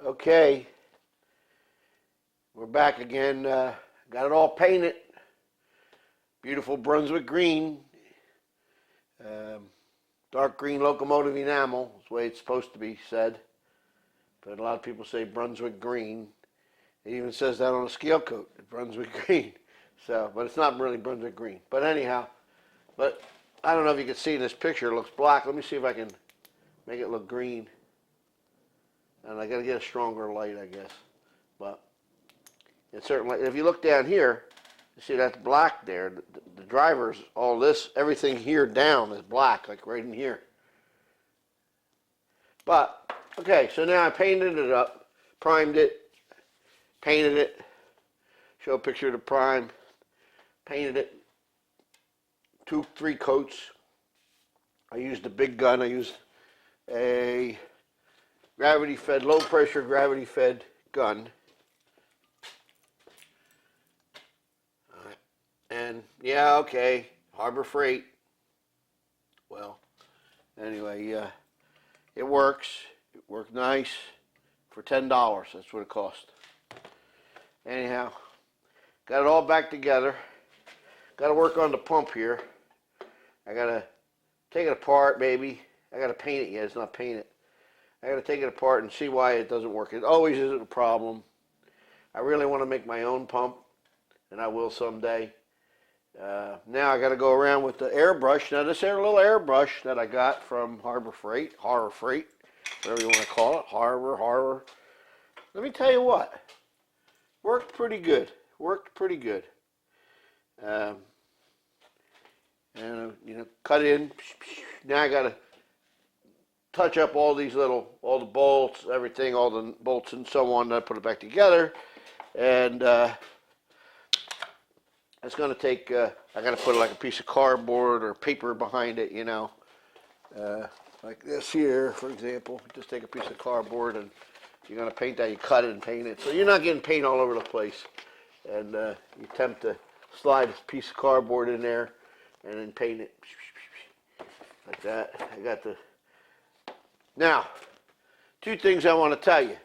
Okay, we're back again. Got it all painted. Beautiful Brunswick green. Dark green locomotive enamel. That's the way it's supposed to be said. But a lot of people say Brunswick green. It even says that on a scale coat, Brunswick green. So, but it's not really Brunswick green. But anyhow, but I don't know if you can see in this picture. It looks black. Let me see if I can make it look green. And I got to get a stronger light, I guess. But it's certainly, if you look down here, you see that's black there. The drivers, all this, everything here down is black, like right in here. But, okay, so now I painted it up, primed it, painted it, show a picture of the prime, painted it, 2-3 coats. I used a big gun. I used a gravity-fed, low-pressure gravity-fed gun. And, yeah, okay, Harbor Freight. Well, anyway, it works. It worked nice for $10. That's what it cost. Anyhow, got it all back together. Got to work on the pump here. I got to take it apart, maybe. I got to paint it yet. It's not painted. I got to take it apart and see why it doesn't work. It always is a problem. I really want to make my own pump, and I will someday. Now I got to go around with the airbrush. Now this little airbrush that I got from Harbor Freight, whatever you want to call it, Harbor. Let me tell you what, worked pretty good. And cut in. Now I got to touch up all the bolts, everything, all the bolts and so on. I put it back together, and it's going to take, I got to put like a piece of cardboard or paper behind it, like this here, for example. Just take a piece of cardboard, and you're going to paint that, you cut it and paint it. So you're not getting paint all over the place. And you attempt to slide a piece of cardboard in there and then paint it like that. I got the... Now, 2 things I want to tell you.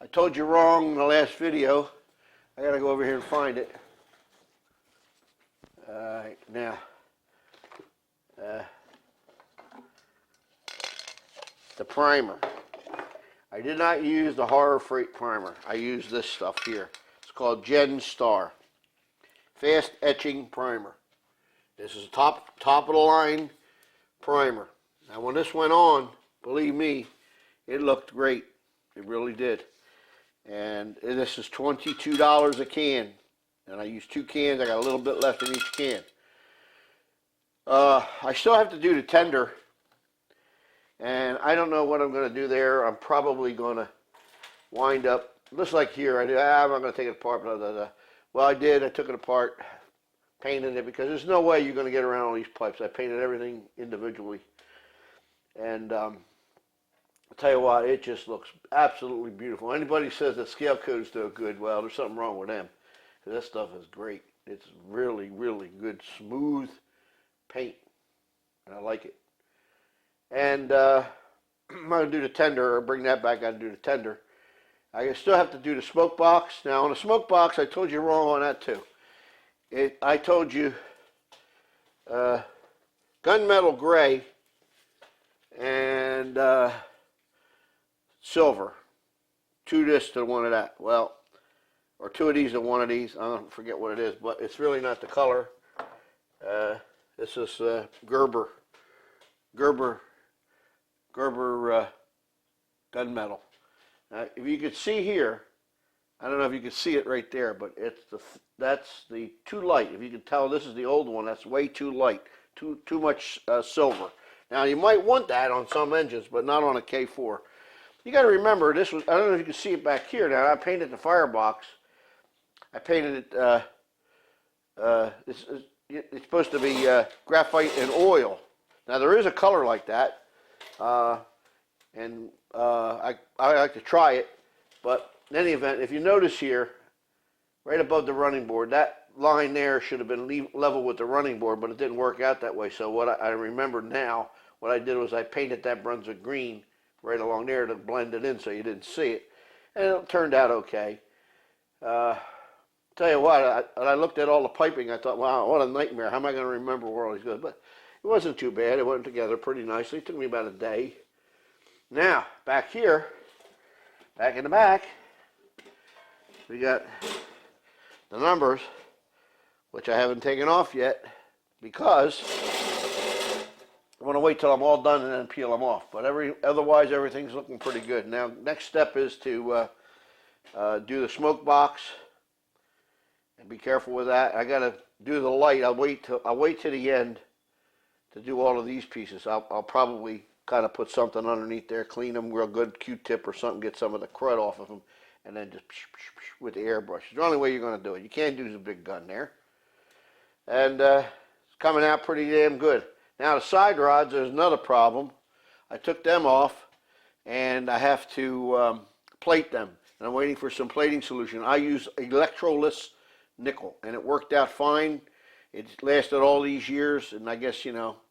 I told you wrong in the last video. I got to go over here and find it. Now, the primer. I did not use the Harbor Freight primer. I used this stuff here. It's called Gen Star Fast Etching Primer. This is a top of the line primer. Now, when this went on, believe me, it looked great. It really did. And this is $22 a can. And I used 2 cans. I got a little bit left in each can. I still have to do the tender. And I don't know what I'm going to do there. I'm probably going to wind up, just like here. I'm not going to take it apart. Blah, blah, blah. Well, I did. I took it apart, painted it, because there's no way you're going to get around all these pipes. I painted everything individually. And I'll tell you what, it just looks absolutely beautiful. Anybody says that scale coats do good, well, there's something wrong with them. Because that stuff is great. It's really, really good, smooth paint. And I like it. And I'm going to do the tender, or bring that back. I got to do the tender. I still have to do the smoke box. Now, on the smoke box, I told you wrong on that too. I told you gunmetal gray and silver. 2 this to 1 of that. Well, or 2 of these to 1 of these. I don't forget what it is, but it's really not the color. This is Gerber gunmetal. Now, if you could see here, I don't know if you can see it right there, but that's the too light. If you can tell, this is the old one. That's way too light, too much silver. Now you might want that on some engines, but not on a K4. You got to remember, this was, I don't know if you can see it back here. Now I painted the firebox. I painted it. It's supposed to be graphite and oil. Now there is a color like that. And I like to try it, but in any event, if you notice here, right above the running board, that line there should have been level with the running board, but it didn't work out that way. So what I remember now, what I did was I painted that Brunswick green right along there to blend it in so you didn't see it. and it turned out okay. Tell you what, I looked at all the piping. I thought, wow, what a nightmare. How am I going to remember where all these go? But it wasn't too bad. It went together pretty nicely. It took me about a day. Now, back here, back in the back, we got the numbers, which I haven't taken off yet because I want to wait till I'm all done and then peel them off. But otherwise, everything's looking pretty good. Now, next step is to do the smoke box. And be careful with that. I gotta do the light. I'll wait to the end to do all of these pieces. I'll probably kind of put something underneath there, clean them real good, Q-tip or something, get some of the crud off of them, and then just with the airbrush. It's the only way you're gonna do it. You can't use a big gun there. And it's coming out pretty damn good. Now the side rods, there's another problem. I took them off, and I have to plate them. And I'm waiting for some plating solution. I use electroless nickel, and it worked out fine. It lasted all these years, and I guess,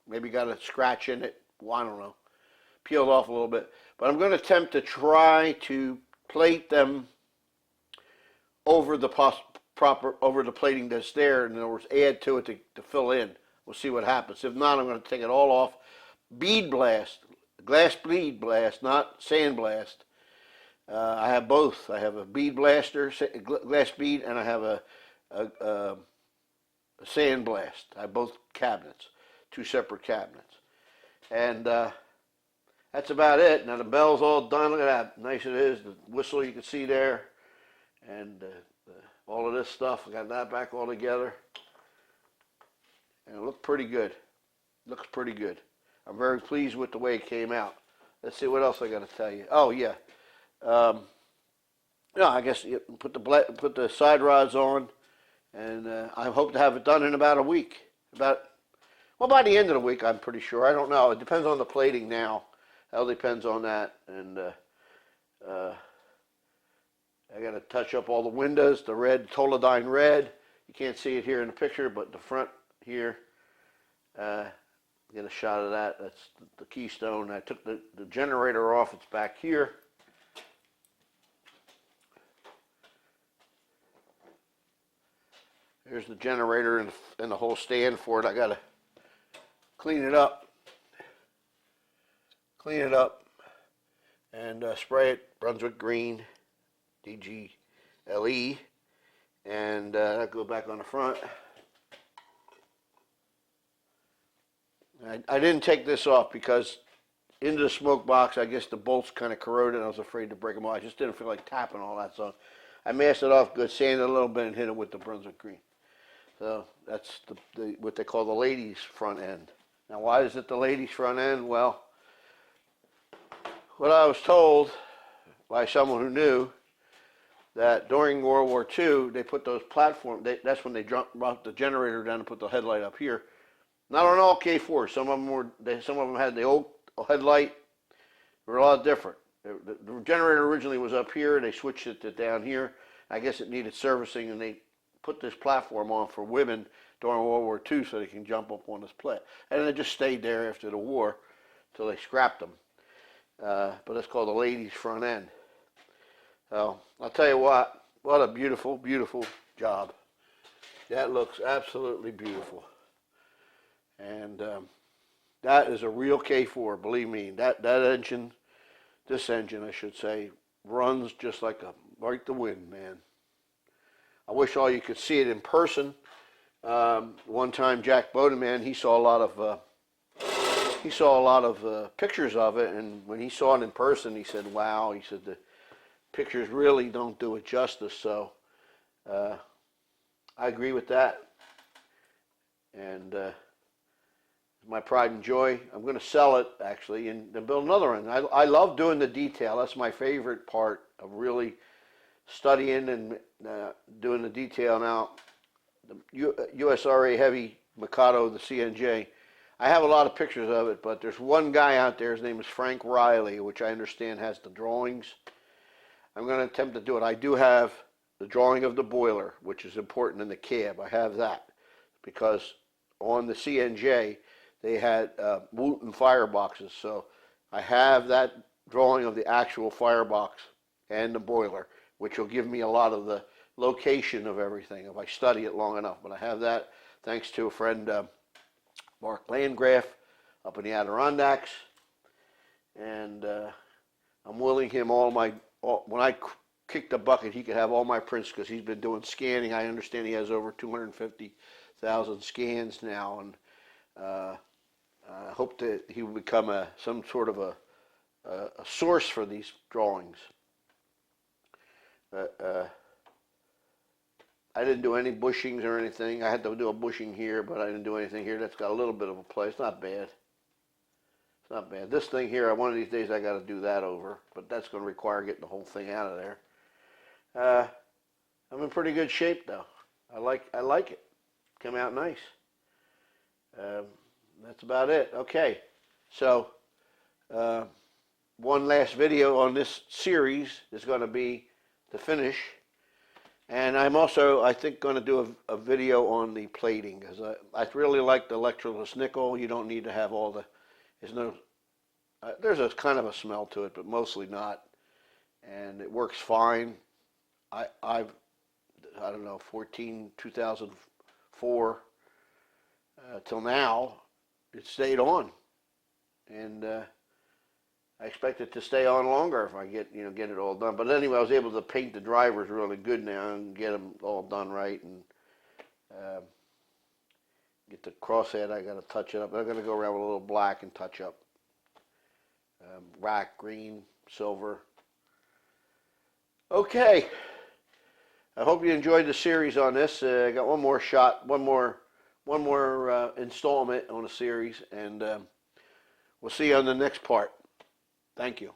maybe got a scratch in it. Well, I don't know. Peeled off a little bit. But I'm going to attempt to try to plate them over the plating that's there. In other words, add to it to fill in. We'll see what happens. If not, I'm going to take it all off. Bead blast, glass bead blast, not sand blast. I have both. I have a bead blaster, glass bead, and I have a sand blast. I have both cabinets, 2 separate cabinets. And that's about it. Now the bell's all done. Look at that. Nice it is. The whistle you can see there. And all of this stuff. I got that back all together. And it looked pretty good. Looks pretty good. I'm very pleased with the way it came out. Let's see what else I got to tell you. Oh, yeah. I guess you put the side rods on. And I hope to have it done in about a week. By the end of the week, I'm pretty sure. I don't know. It depends on the plating now. It all depends on that. And I got to touch up all the windows, the red, Tolodyne red. You can't see it here in the picture, but the front here, get a shot of that. That's the keystone. I took the generator off. It's back here. Here's the generator and the whole stand for it. I gotta clean it up, and spray it Brunswick green, DGLE, and that go back on the front. I didn't take this off because into the smoke box, I guess the bolts kind of corroded, and I was afraid to break them off. I just didn't feel like tapping all that, so I masked it off good, sanded it a little bit, and hit it with the Brunswick green. So that's what they call the ladies' front end. Now, why is it the ladies' front end? Well, what I was told by someone who knew that during World War II, they put those platforms, that's when they brought the generator down and put the headlight up here. Not on all K4s. Some of them had the old headlight. They were a lot different. The generator originally was up here. They switched it to down here. I guess it needed servicing, and they put this platform on for women during World War II so they can jump up on this plat. And it just stayed there after the war until they scrapped them. But it's called the ladies' front end. So I'll tell you what a beautiful, beautiful job. That looks absolutely beautiful. And that is a real K4, believe me. That engine, this engine I should say, runs just like the wind, man. I wish all you could see it in person. One time, Jack Bodeman, he saw a lot of pictures of it, and when he saw it in person, he said, "Wow!" He said the pictures really don't do it justice. So I agree with that, and my pride and joy. I'm going to sell it actually, and then build another one. I love doing the detail. That's my favorite part of really studying and doing the detail. Now, the USRA Heavy Mikado, the CNJ, I have a lot of pictures of it, but there's one guy out there, his name is Frank Riley, which I understand has the drawings. I'm going to attempt to do it. I do have the drawing of the boiler, which is important in the cab. I have that because on the CNJ, they had Wooten fireboxes, so I have that drawing of the actual firebox and the boiler, which will give me a lot of the location of everything if I study it long enough. But I have that thanks to a friend, Mark Landgraf, up in the Adirondacks, and I'm willing him when I kick the bucket, he could have all my prints because he's been doing scanning. I understand he has over 250,000 scans now, and I hope that he will become some sort of a source for these drawings. I didn't do any bushings or anything. I had to do a bushing here, but I didn't do anything here. That's got a little bit of a play. It's not bad. It's not bad. This thing here, one of these days I got to do that over, but that's going to require getting the whole thing out of there. I'm in pretty good shape though. I like it. Came out nice. That's about it. Okay, so one last video on this series is going to be the finish, and I'm also, I think, going to do a video on the plating, because I really like the electroless nickel. You don't need to have all the, there's a kind of a smell to it, but mostly not, and it works fine. I don't know, 2004 till now, it stayed on, and I expect it to stay on longer if I get it all done. But anyway, I was able to paint the drivers really good now and get them all done right, and get the crosshead. I got to touch it up. I'm going to go around with a little black and touch up rack, green, silver. Okay. I hope you enjoyed the series on this. I got one more shot, one more installment on a series, and we'll see you on the next part. Thank you.